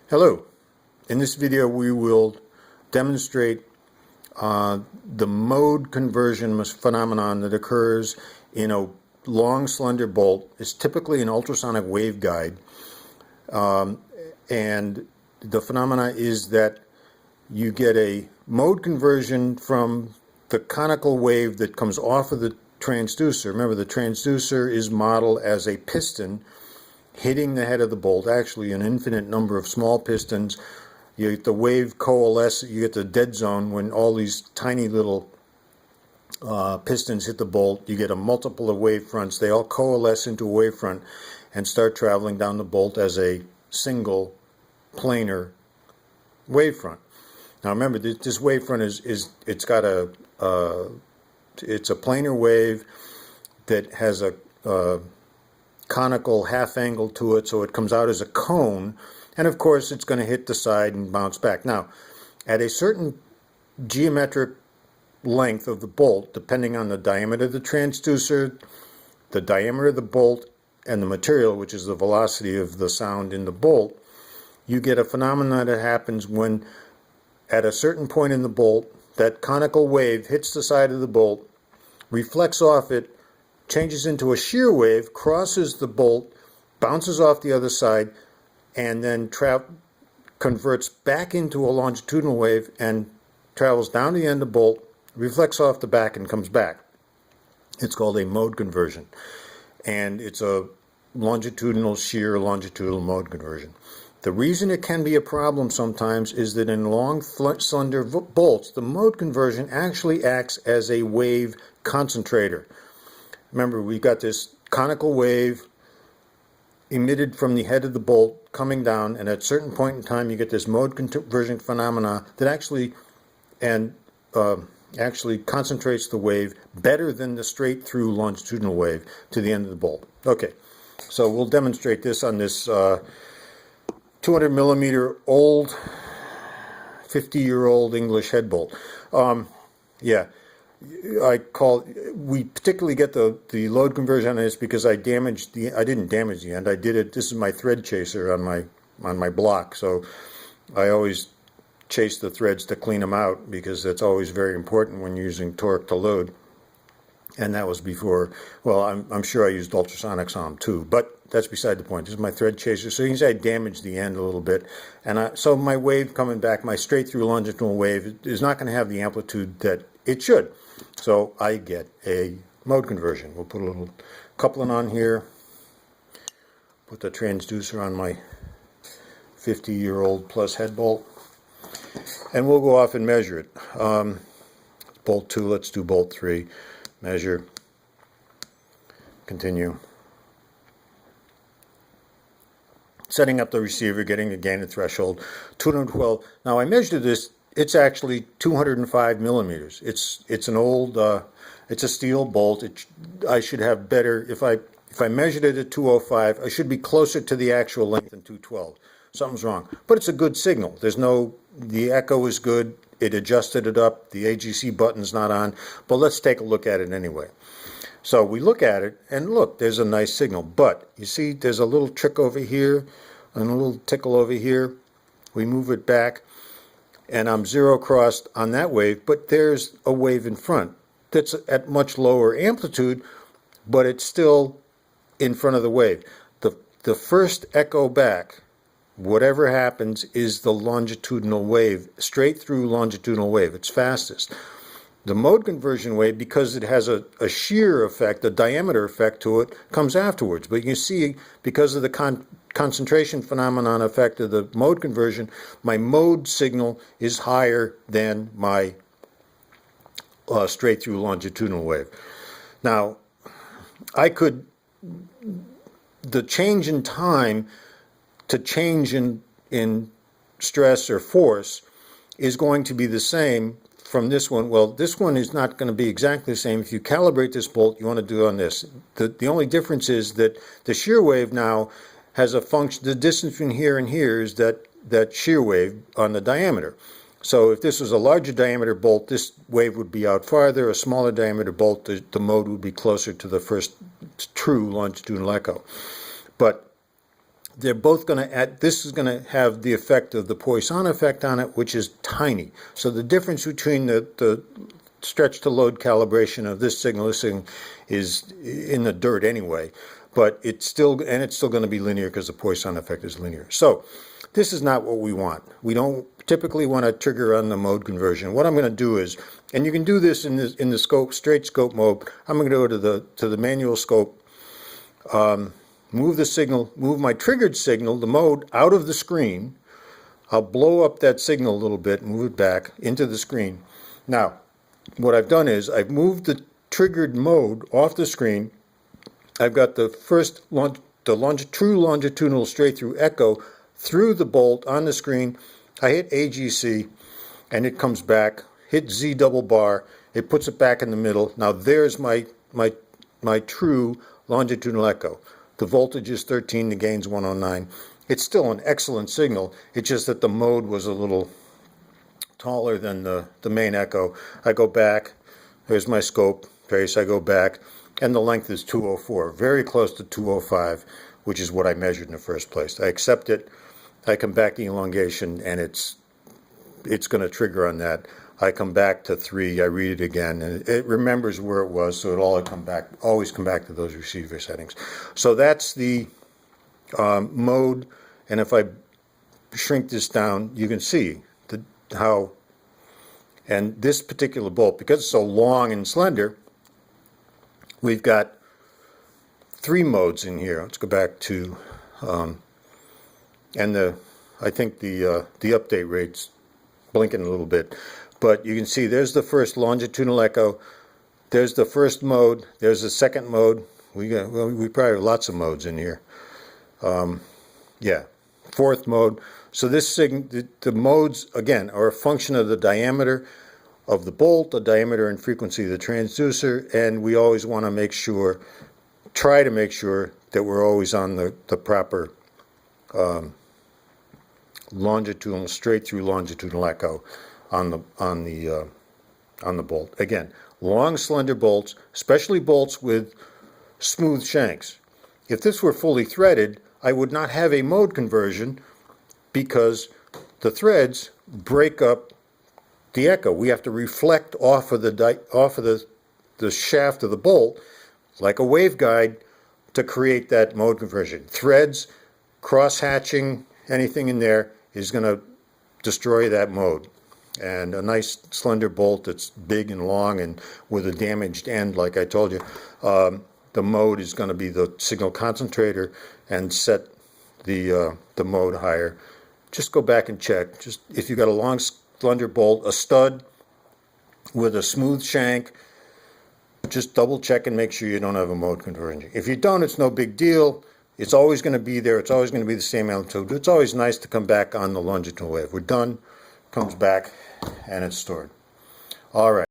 Hello. In this video we will demonstrate the mode conversion phenomenon that occurs in a long slender bolt. It's typically an ultrasonic waveguide, and the phenomena is that you get a mode conversion from the conical wave that comes off of the transducer. Remember, the transducer is modeled as a piston hitting the head of the bolt, actually an infinite number of small pistons. You get the wave coalesce, you get the dead zone when all these tiny little pistons hit the bolt. You get a multiple of wave fronts. They all coalesce into a wave front and start traveling down the bolt as a single planar wave front. Now remember, this wave front it's a planar wave that has a conical half angle to it, so it comes out as a cone, and of course it's going to hit the side and bounce back. Now, at a certain geometric length of the bolt, depending on the diameter of the transducer, the diameter of the bolt, and the material, which is the velocity of the sound in the bolt, you get a phenomenon that happens when at a certain point in the bolt, that conical wave hits the side of the bolt, reflects off it, changes into a shear wave, crosses the bolt, bounces off the other side, and then converts back into a longitudinal wave and travels down the end of the bolt, reflects off the back, and comes back. It's called a mode conversion, and it's a longitudinal shear, longitudinal mode conversion. The reason it can be a problem sometimes is that in long, slender bolts, the mode conversion actually acts as a wave concentrator. Remember, we've got this conical wave emitted from the head of the bolt coming down, and at a certain point in time you get this mode conversion phenomena that actually concentrates the wave better than the straight through longitudinal wave to the end of the bolt. Okay, so we'll demonstrate this on this 200 millimeter old 50-year-old English head bolt. We particularly get the load conversion on this because I didn't damage the end. I did it. This is my thread chaser on my block, so I always chase the threads to clean them out because that's always very important when you're using torque to load. And that was before, well, I'm sure I used ultrasonics on them too, but that's beside the point. This is my thread chaser, so you can say I damaged the end a little bit. And so my wave coming back, my straight through longitudinal wave, is not going to have the amplitude that it should. So I get a mode conversion. We'll put a little coupling on here, put the transducer on my 50-year-old plus head bolt, and we'll go off and measure it. Bolt 2, let's do bolt 3. Measure, continue. Setting up the receiver, getting the gain and threshold, 212. Now I measured this. It's actually 205 millimeters. It's an old, it's a steel bolt. I should have better, if I measured it at 205, I should be closer to the actual length than 212. Something's wrong. But it's a good signal. The echo is good. It adjusted it up. The AGC button's not on. But let's take a look at it anyway. So we look at it, and look, there's a nice signal. But you see, there's a little trick over here and a little tickle over here. We move it back, and I'm zero crossed on that wave, but there's a wave in front that's at much lower amplitude, but it's still in front of the wave. The first echo back, whatever happens, is the longitudinal wave, straight through longitudinal wave. It's fastest. The mode conversion wave, because it has a shear effect, a diameter effect to it, comes afterwards. But you see, because of the concentration phenomenon effect of the mode conversion, my mode signal is higher than my straight through longitudinal wave. Now, the change in time to change in stress or force is going to be the same from this one. Well, this one is not going to be exactly the same. If you calibrate this bolt, you want to do it on this. The only difference is that the shear wave now has a function. The distance between here and here is that shear wave on the diameter. So if this was a larger diameter bolt, this wave would be out farther. A smaller diameter bolt, the mode would be closer to the first true longitudinal echo. But they're both going to add, this is going to have the effect of the Poisson effect on it, which is tiny. So the difference between the stretch to load calibration of this signal is in the dirt anyway, but it's still going to be linear because the Poisson effect is linear. So this is not what we want. We don't typically want to trigger on the mode conversion. What I'm going to do is, and you can do this in the scope, straight scope mode. I'm going to go to the manual scope, move the signal, move my triggered signal, the mode, out of the screen. I'll blow up that signal a little bit, move it back into the screen. Now, what I've done is I've moved the triggered mode off the screen. I've got the first true longitudinal straight through echo through the bolt on the screen. I hit AGC and it comes back, hit Z double bar, it puts it back in the middle. Now there's my true longitudinal echo. The voltage is 13, the gain's 109. It's still an excellent signal. It's just that the mode was a little taller than the main echo. I go back, there's my scope trace, I go back, and the length is 204, very close to 205, which is what I measured in the first place. I accept it, I come back the elongation, and it's going to trigger on that. I come back to 3, I read it again, and it remembers where it was, so it'll always come back to those receiver settings. So that's the mode, and if I shrink this down, you can see how, and this particular bolt, because it's so long and slender, we've got 3 modes in here. Let's go back to, and I think the update rate's blinking a little bit, but you can see there's the first longitudinal echo, there's the first mode, there's the second mode. We probably have lots of modes in here. Yeah, fourth mode. So the modes, again, are a function of the diameter of the bolt, the diameter and frequency of the transducer, and we always want to try to make sure that we're always on the proper longitudinal, straight through longitudinal echo on the bolt. Again, long, slender bolts, especially bolts with smooth shanks. If this were fully threaded, I would not have a mode conversion because the threads break up the echo. We have to reflect off of the shaft of the bolt like a waveguide to create that mode conversion. Threads, cross-hatching, anything in there is going to destroy that mode. And a nice slender bolt that's big and long and with a damaged end, like I told you, the mode is going to be the signal concentrator and set the mode higher. Just go back and check. Just if you've got a long, slender bolt, a stud with a smooth shank, just double check and make sure you don't have a mode conversion. If you don't, it's no big deal. It's always going to be there. It's always going to be the same amplitude. It's always nice to come back on the longitudinal wave. We're done, comes back, and it's stored. All right.